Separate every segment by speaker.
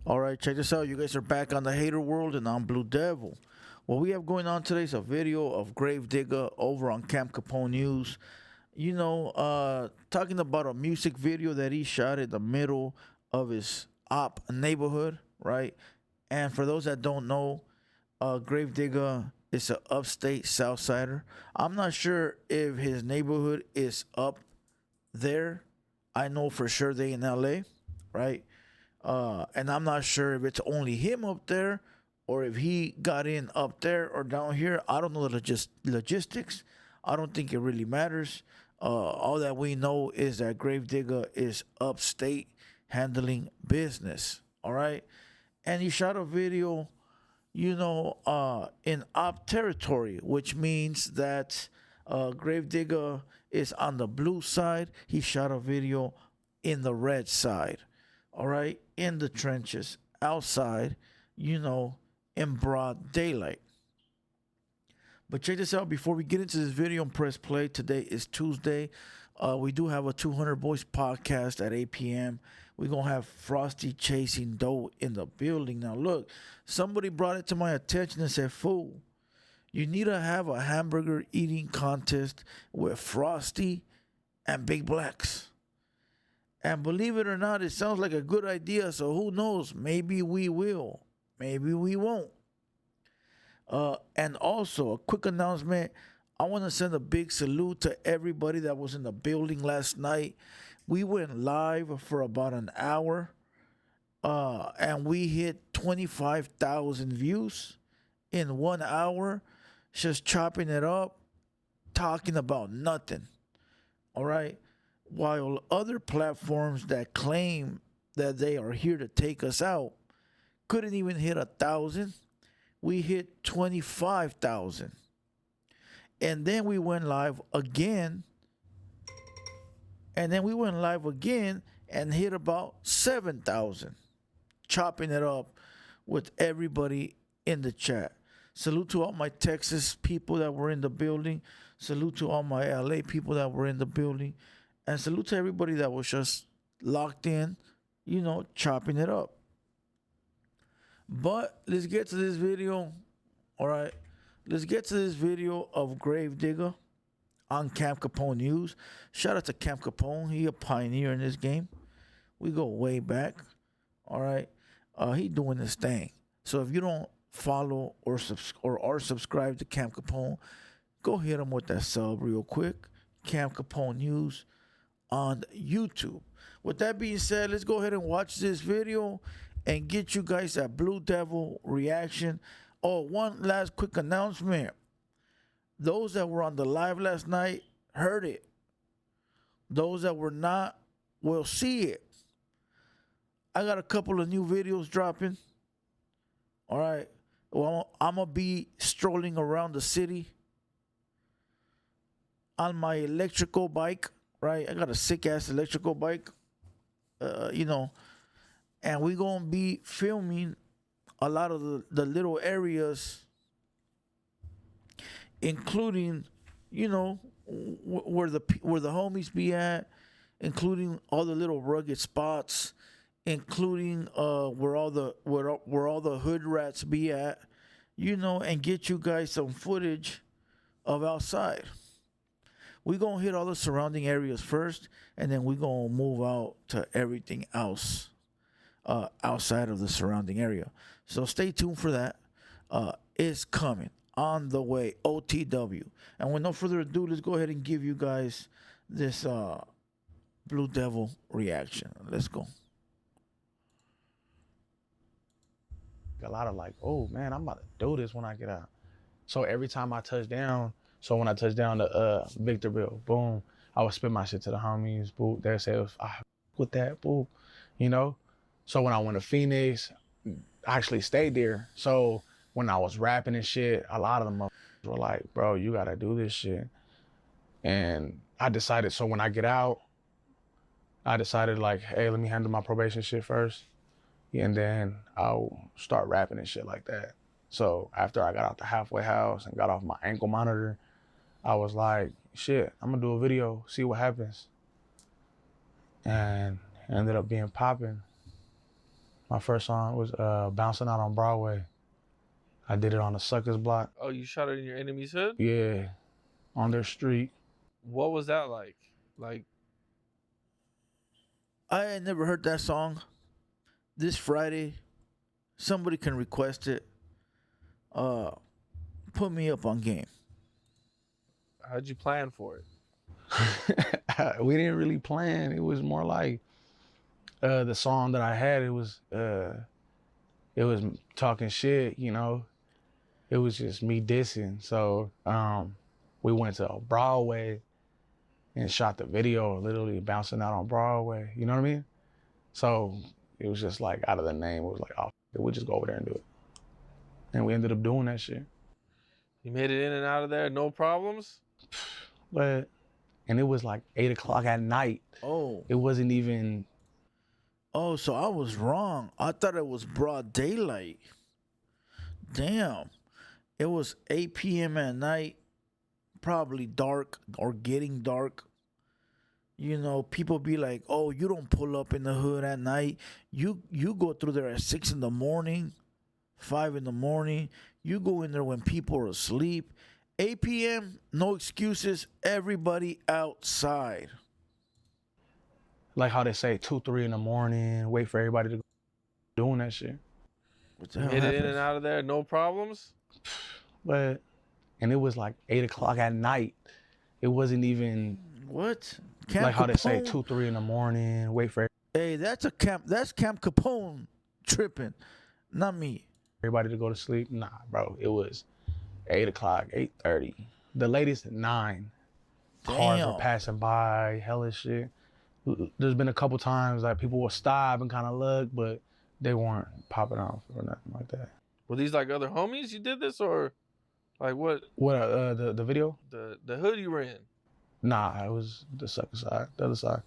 Speaker 1: All right, check this out. You guys are back on the Hater World, and I'm Blue Devil. What we have going on today is a video of Gravedigger over on Camp Capone News. Talking about a music video that he shot in the middle of his op neighborhood, right? And for those that don't know, Gravedigger is an upstate Southsider. I'm not sure if his neighborhood is up there. I know for sure they in LA, right? And I'm not sure if it's only him up there or if he got in up there or down here. I don't know the logistics. I don't think it really matters. All that we know is that Gravedigger is upstate handling business. All right. And he shot a video, in op territory, which means that Gravedigger is on the blue side. He shot a video in the red side, all right, in the trenches, outside, in broad daylight. But check this out before we get into this video and press play. Today is Tuesday. We do have a 200 Boys podcast at 8 p.m. We're going to have Frosty chasing dough in the building. Now, look, somebody brought it to my attention and said, fool, you need to have a hamburger eating contest with Frosty and Big Blacks. And believe it or not, it sounds like a good idea. So who knows? Maybe we will. Maybe we won't. And also, a quick announcement. I want to send a big salute to everybody that was in the building last night. We went live for about an hour, and we hit 25,000 views in 1 hour, just chopping it up, talking about nothing. All right? While other platforms that claim that they are here to take us out couldn't even hit 1,000, we hit 25,000. And then we went live again. And then we went live again and hit about 7,000, chopping it up with everybody in the chat. Salute to all my Texas people that were in the building. Salute to all my LA people that were in the building. And salute to everybody that was just locked in, chopping it up. But let's get to this video. All right. Let's get to this video of Gravedigger on Camp Capone News. Shout out to Camp Capone. He a pioneer in this game. We go way back. All right. He doing this thing. So if you don't follow or are subscribed to Camp Capone, go hit him with that sub real quick. Camp Capone News on YouTube. With that being said, let's go ahead and watch this video and get you guys that Blue Devil reaction. Oh, one last quick announcement. Those that were on the live last night heard it. Those that were not will see it. I got a couple of new videos dropping. All right. Well, I'm going to be strolling around the city on my electrical bike, right? I got a sick-ass electrical bike, and we're going to be filming a lot of the little areas, including, where the homies be at, including all the little rugged spots, including where all the hood rats be at, and get you guys some footage of outside. We're going to hit all the surrounding areas first, and then we're going to move out to everything else outside of the surrounding area. So stay tuned for that. It's coming on the way, OTW. And with no further ado, let's go ahead and give you guys this Blue Devil reaction. Let's go.
Speaker 2: A lot of like, oh man, I'm about to do this when I get out. So every time I touch down, when I touch down to Victorville, boom, I would spit my shit to the homies, boo. They say, I with that, boo, So when I went to Phoenix, I actually stayed there. So when I was rapping and shit, a lot of them were like, bro, you gotta do this shit. And I decided, so when I get out, I decided like, hey, let me handle my probation shit first. And then I'll start rapping and shit like that. So after I got out the halfway house and got off my ankle monitor, I was like, shit, I'm gonna do a video, see what happens. And it ended up being popping. My first song was Bouncing Out on Broadway. I did it on the Suckers block.
Speaker 3: Oh, you shot it in your enemy's hood?
Speaker 2: Yeah, on their street.
Speaker 3: What was that like? Like,
Speaker 1: I had never heard that song. This Friday, somebody can request it. Put me up on game.
Speaker 3: how'd you plan for it?
Speaker 2: We didn't really plan. It was more like the song that I had. It was talking shit, you know. It was just me dissing. So we went to Broadway and shot the video, literally bouncing out on Broadway. You know what I mean? So it was just like out of the name. It was like, oh, we'll just go over there and do it. And we ended up doing that shit.
Speaker 3: You made it in and out of there, no problems?
Speaker 2: But and it was like 8 o'clock at night.
Speaker 1: Oh.
Speaker 2: It wasn't even.
Speaker 1: Oh, so I was wrong. I thought it was broad daylight. Damn. It was 8 p.m. at night, probably dark or getting dark. You know, people be like, oh, you don't pull up in the hood at night. You go through there at 6 in the morning, 5 in the morning. You go in there when people are asleep. 8 p.m., no excuses. Everybody outside.
Speaker 2: Like how they say 2, 3 in the morning, wait for everybody to go doing that shit.
Speaker 1: What the
Speaker 3: You
Speaker 1: hell
Speaker 3: made it in
Speaker 1: happened?
Speaker 3: and out of there, no problems?
Speaker 2: But and it was like 8 o'clock at night. It wasn't even
Speaker 1: What? Camp
Speaker 2: like how they say
Speaker 1: Capone?
Speaker 2: 2, 3 in the morning, wait for
Speaker 1: Hey, that's Camp Capone tripping, not me.
Speaker 2: everybody to go to sleep. Nah, bro. It was 8 o'clock, 8:30. The latest at 9. Cars were
Speaker 1: Damn.
Speaker 2: passing by, hella shit. There's been a couple times that people will stop and kind of look, but they weren't popping off or nothing like that.
Speaker 3: Were these like other homies you did this, or like what?
Speaker 2: What the video?
Speaker 3: The hood you were in?
Speaker 2: Nah, it was the sucker side, the other side.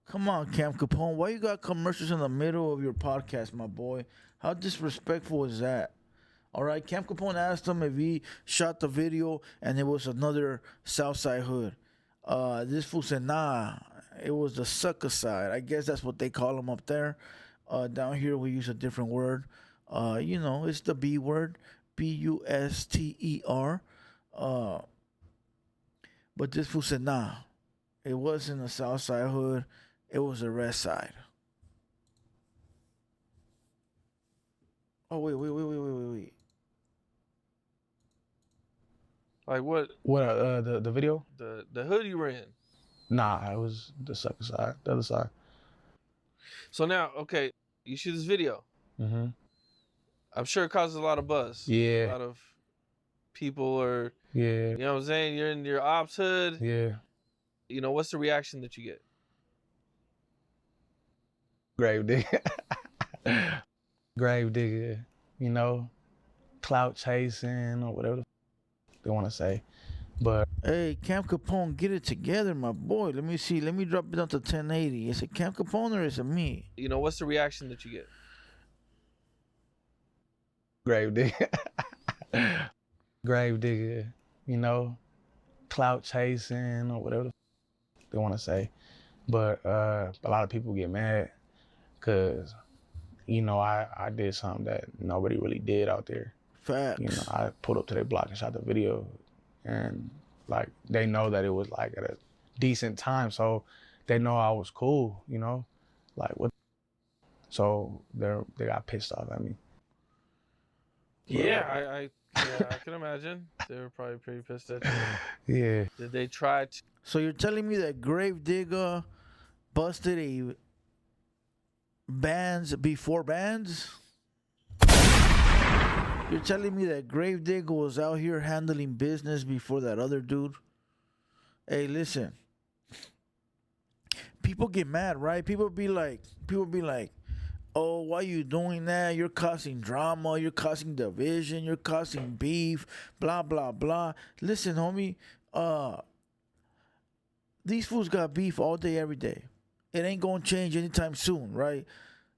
Speaker 1: Come on, Camp Capone. Why you got commercials in the middle of your podcast, my boy? How disrespectful is that? All right, Camp Capone asked him if he shot the video and it was another Southside hood. This fool said, nah, it was the sucker side. I guess that's what they call them up there. Down here, we use a different word. You know, it's the B word, Buster. But this fool said, nah, it wasn't a Southside hood. It was the West Side. Oh, wait.
Speaker 3: Like what?
Speaker 2: What the video?
Speaker 3: The hood you were in?
Speaker 2: Nah, it was the sucker side, the other side.
Speaker 3: So now, okay, you shoot this video.
Speaker 2: Mm-hmm.
Speaker 3: I'm sure it causes a lot of buzz.
Speaker 2: Yeah.
Speaker 3: A lot of people are,
Speaker 2: Yeah.
Speaker 3: you know what I'm saying? You're in your ops hood.
Speaker 2: Yeah.
Speaker 3: You know, what's the reaction that you get?
Speaker 2: Gravedigger. Gravedigger, you know, clout chasing or whatever they want to say. But
Speaker 1: Hey, Camp Capone, get it together, my boy. Let me see. Let me drop it down to 1080. Is it Camp Capone or is it me?
Speaker 3: You know, what's the reaction that you get?
Speaker 2: Gravedigger. Gravedigger, you know, clout chasing or whatever they want to say. But a lot of people get mad because, you know, I did something that nobody really did out there.
Speaker 1: Facts.
Speaker 2: You know, I pulled up to their block and shot the video, and like they know that it was like at a decent time, so they know I was cool. You know, like what? So they got pissed off at me.
Speaker 3: Yeah, I can imagine. They were probably pretty pissed at you.
Speaker 2: Yeah.
Speaker 3: Did they try to?
Speaker 1: So you're telling me that Gravedigger busted a bands before bands? You're telling me that Gravedigger was out here handling business before that other dude? Hey, listen. People get mad, right? People be like, oh, why you doing that? You're causing drama. You're causing division. You're causing beef. Blah, blah, blah. Listen, homie. These fools got beef all day, every day. It ain't gonna change anytime soon, right?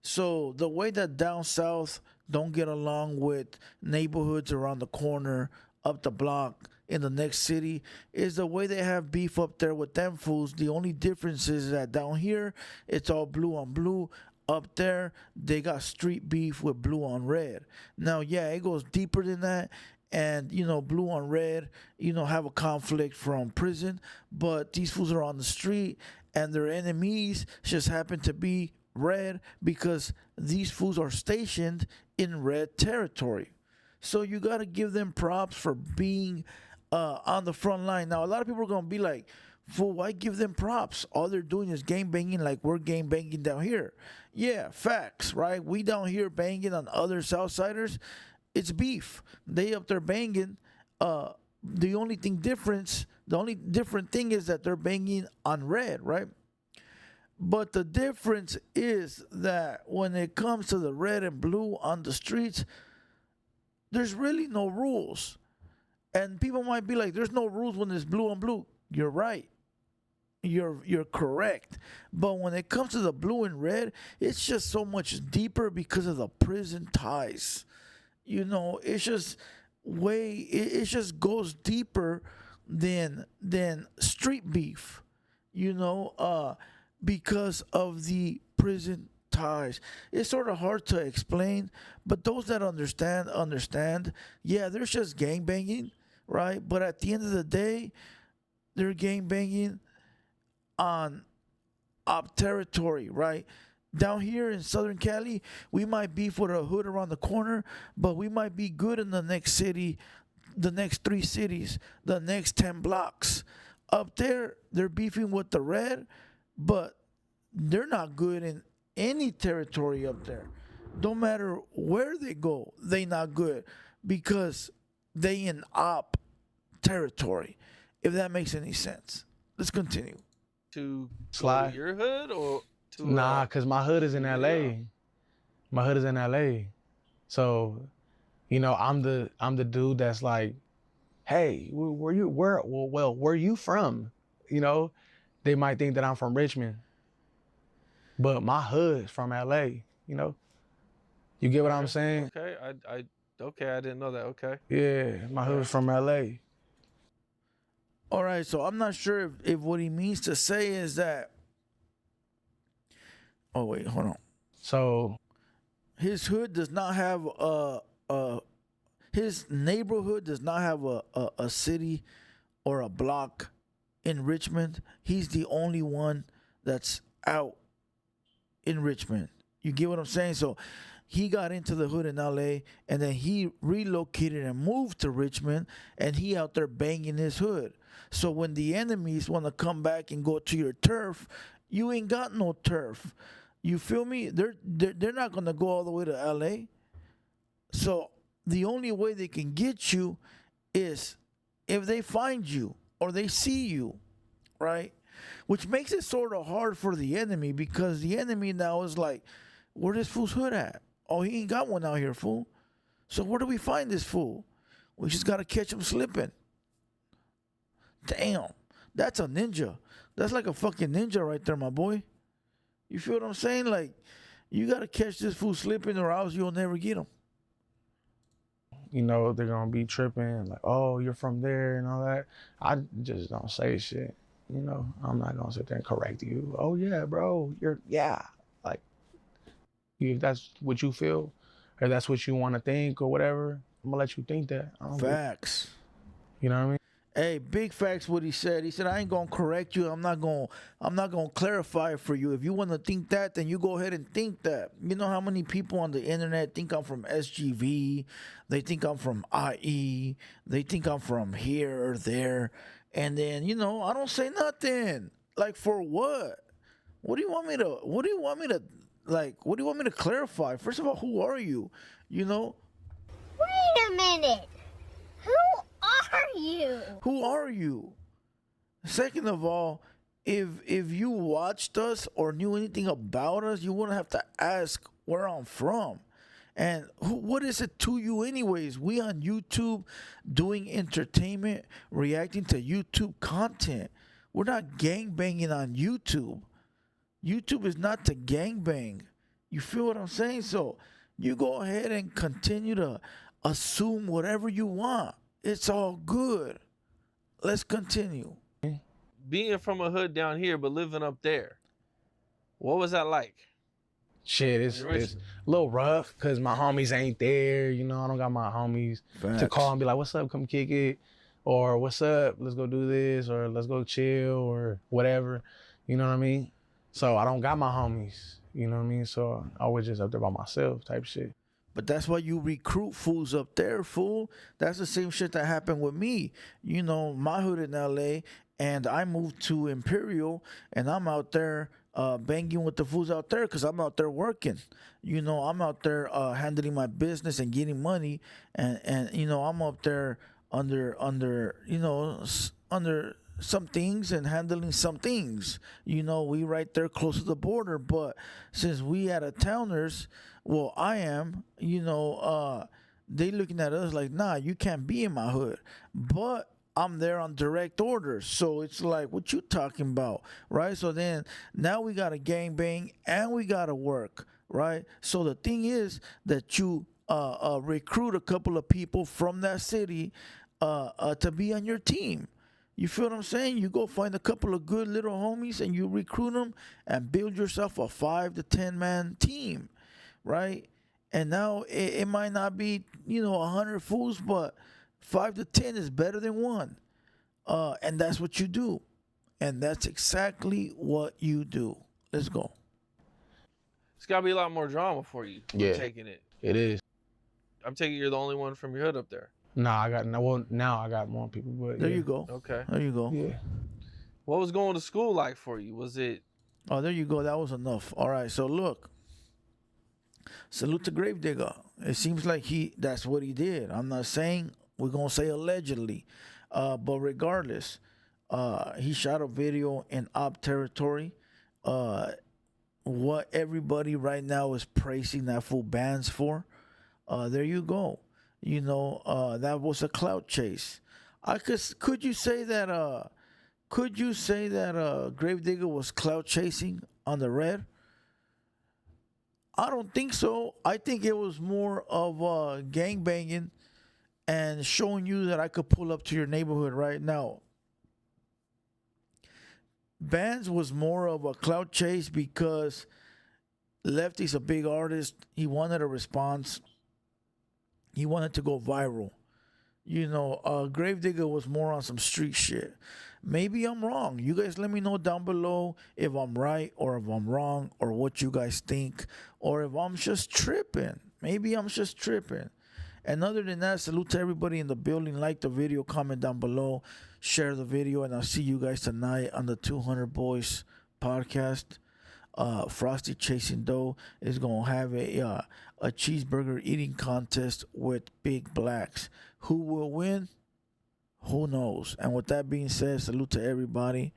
Speaker 1: So the way that down south don't get along with neighborhoods around the corner, up the block, in the next city is the way they have beef up there with them fools. The only difference is that down here it's all blue on blue. Up there they got street beef with blue on red. Now, yeah, it goes deeper than that. And blue on red, have a conflict from prison, but these fools are on the street, and their enemies just happen to be red because these fools are stationed in red territory. So you got to give them props for being on the front line. Now, a lot of people are going to be like, fool, why give them props? All they're doing is game banging like we're game banging down here. Yeah, facts, right? We down here banging on other Southsiders. It's beef. They up there banging. The only different thing is that they're banging on red, right? But the difference is that when it comes to the red and blue on the streets, there's really no rules. And people might be like, there's no rules when it's blue on blue. You're right. You're correct. But when it comes to the blue and red, it's just so much deeper because of the prison ties. It's just it just goes deeper than street beef, because of the prison ties. It's sort of hard to explain, but those that understand. Yeah, there's just gang banging, right? But at the end of the day, they're gang banging on op territory, right? Down here in Southern Cali, we might beef with a hood around the corner, but we might be good in the next city, the next 3 cities, the next 10 blocks. Up there, they're beefing with the red, but they're not good in any territory up there. Don't matter where they go, they not good because they in op territory, if that makes any sense. Let's continue.
Speaker 3: To
Speaker 2: Sly.
Speaker 3: your hood or to
Speaker 2: Nah, cause my hood is in
Speaker 3: yeah.
Speaker 2: LA. My hood is in LA. So, I'm the dude that's like, hey, where you from? They might think that I'm from Richmond, but my hood's from LA. You get what I'm saying?
Speaker 3: Okay, I didn't know that. Okay.
Speaker 2: Yeah, my hood's from LA.
Speaker 1: All right, so I'm not sure if what he means to say is that. Oh wait, hold on.
Speaker 2: So
Speaker 1: His hood does not have his neighborhood does not have a city or a block in Richmond. He's the only one that's out in Richmond. You get what I'm saying? So he got into the hood in LA and then he relocated and moved to Richmond and he out there banging his hood. So when the enemies want to come back and go to your turf, you ain't got no turf. You feel me? They're not gonna go all the way to LA. So the only way they can get you is if they find you or they see you, right? Which makes it sort of hard for the enemy because the enemy now is like, where this fool's hood at? Oh, he ain't got one out here, fool. So where do we find this fool? We just gotta catch him slipping. Damn, that's a ninja. That's like a fucking ninja right there, my boy. You feel what I'm saying? Like, you gotta catch this fool slipping or else you'll never get him.
Speaker 2: they're gonna be tripping, like, oh, you're from there and all that. I just don't say shit. I'm not gonna sit there and correct you. Oh yeah, bro, like, if that's what you feel, or that's what you want to think or whatever, I'm gonna let you think that.
Speaker 1: Facts.
Speaker 2: You know what I mean?
Speaker 1: Hey, big facts what he said. He said, I ain't gonna correct you. I'm not gonna clarify it for you. If you wanna think that, then you go ahead and think that. You know how many people on the internet think I'm from SGV, they think I'm from IE, they think I'm from here or there, and then, I don't say nothing. Like, for what? What do you want me to clarify? First of all, who are you?
Speaker 4: Wait a minute. Who are you?
Speaker 1: Who are you? Second of all, if you watched us or knew anything about us, you wouldn't have to ask where I'm from. And what is it to you anyways? We on YouTube doing entertainment, reacting to YouTube content. We're not gangbanging on YouTube. YouTube is not to gangbang. You feel what I'm saying? So you go ahead and continue to assume whatever you want. It's all good. let's continue.
Speaker 3: Being from a hood down here, but living up there, what was that like?
Speaker 2: Shit, it's a little rough because my homies ain't there. You know, I don't got my homies to
Speaker 1: Facts.
Speaker 2: call and be like, what's up, come kick it. Or what's up, let's go do this. Or let's go chill or whatever. You know what I mean? So I don't got my homies. You know what I mean? So I was just up there by myself type shit.
Speaker 1: But that's why you recruit fools up there, fool. That's the same shit that happened with me. You know, my hood in LA, and I moved to Imperial, and I'm out there banging with the fools out there because I'm out there working. You know, I'm out there handling my business and getting money, and you know, I'm up there under you know under some things and handling some things. You know, we right there close to the border, but since we out of towners, well, I am, you know, they looking at us like, nah, you can't be in my hood. But I'm there on direct orders. So it's like, what you talking about, right? So then now we got to gang bang and we got to work, right? So the thing is that you recruit a couple of people from that city to be on your team. You feel what I'm saying? You go find a couple of good little homies and you recruit them and build yourself a 5 to 10 man team, right? And now it might not be, you know, 100 fools, but 5 to 10 is better than one. And that's what you do. And that's exactly what you do. Let's go.
Speaker 3: It's got to be a lot more drama for you.
Speaker 2: Yeah.
Speaker 3: Taking it.
Speaker 2: It is.
Speaker 3: I'm taking you're the only one from your hood up there.
Speaker 2: Nah, now I got more people, but
Speaker 1: There
Speaker 2: yeah.
Speaker 1: you go.
Speaker 3: Okay.
Speaker 1: There you go.
Speaker 2: Yeah.
Speaker 3: What was going to school like for you? Was it?
Speaker 1: Oh, there you go. That was enough. All right. So look. Salute to Gravedigger. It seems like that's what he did. I'm not saying, we're going to say allegedly. But regardless, he shot a video in op territory. What everybody right now is praising that fool bans for. There you go. You know, that was a clout chase. Could you say that Gravedigger was clout chasing on the red? I don't think so. I think it was more of gang banging and showing you that I could pull up to your neighborhood right now. Bands was more of a clout chase because Lefty's a big artist. He wanted a response. He wanted to go viral. You know, Gravedigger was more on some street shit. Maybe I'm wrong. You guys let me know down below if I'm right or if I'm wrong or what you guys think or if I'm just tripping. Maybe I'm just tripping. And other than that, salute to everybody in the building. Like the video, comment down below, share the video, and I'll see you guys tonight on the 200 Boys podcast. Frosty Chasing Dough is going to have a cheeseburger eating contest with Big Blacks. Who will win? Who knows? And with that being said, salute to everybody.